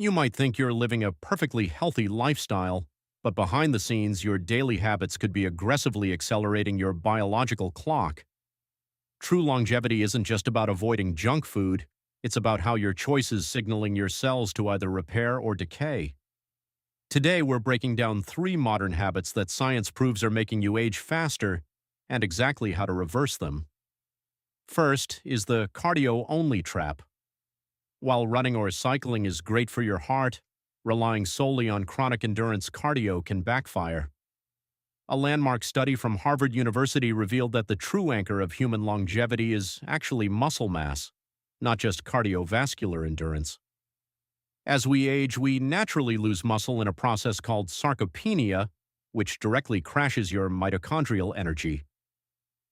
You might think you're living a perfectly healthy lifestyle, but behind the scenes, your daily habits could be aggressively accelerating your biological clock. True longevity isn't just about avoiding junk food, it's about how your choices signaling your cells to either repair or decay. Today, we're breaking down 3 modern habits that science proves are making you age faster and exactly how to reverse them. First is the cardio-only trap. While running or cycling is great for your heart, relying solely on chronic endurance cardio can backfire. A landmark study from Harvard University revealed that the true anchor of human longevity is actually muscle mass, not just cardiovascular endurance. As we age, we naturally lose muscle in a process called sarcopenia, which directly crashes your mitochondrial energy.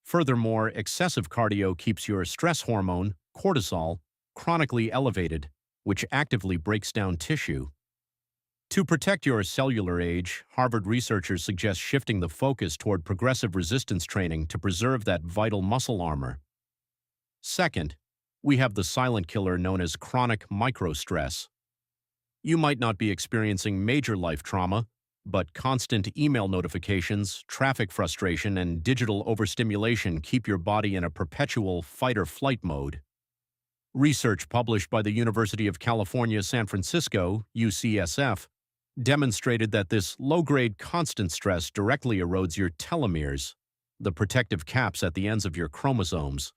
Furthermore, excessive cardio keeps your stress hormone, cortisol, chronically elevated, which actively breaks down tissue. To protect your cellular age, Harvard researchers suggest shifting the focus toward progressive resistance training to preserve that vital muscle armor. Second, we have the silent killer known as chronic microstress. You might not be experiencing major life trauma, but constant email notifications, traffic frustration, and digital overstimulation keep your body in a perpetual fight-or-flight mode. Research published by the University of California, San Francisco, UCSF, demonstrated that this low-grade constant stress directly erodes your telomeres, the protective caps at the ends of your chromosomes.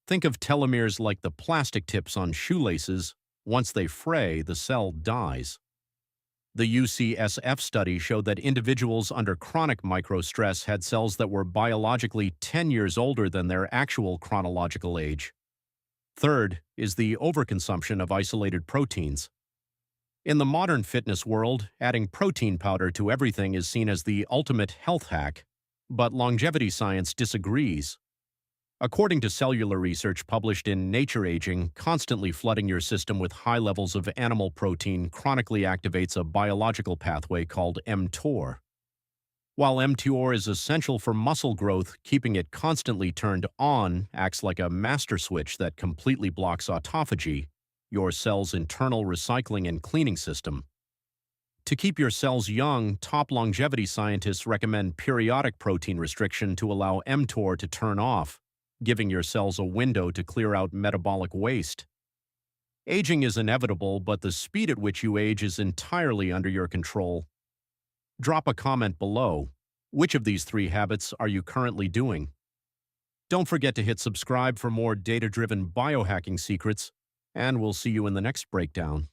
Think of telomeres like the plastic tips on shoelaces. Once they fray, the cell dies. The UCSF study showed that individuals under chronic microstress had cells that were biologically 10 years older than their actual chronological age. Third is the overconsumption of isolated proteins. In the modern fitness world, adding protein powder to everything is seen as the ultimate health hack, but longevity science disagrees. According to Cellular research published in Nature Aging, constantly flooding your system with high levels of animal protein chronically activates a biological pathway called mTOR. While mTOR is essential for muscle growth, keeping it constantly turned on acts like a master switch that completely blocks autophagy, your cell's internal recycling and cleaning system. To keep your cells young, top longevity scientists recommend periodic protein restriction to allow mTOR to turn off, giving your cells a window to clear out metabolic waste. Aging is inevitable, but the speed at which you age is entirely under your control. Drop a comment below. Which of these 3 habits are you currently doing? Don't forget to hit subscribe for more data-driven biohacking secrets, and we'll see you in the next breakdown.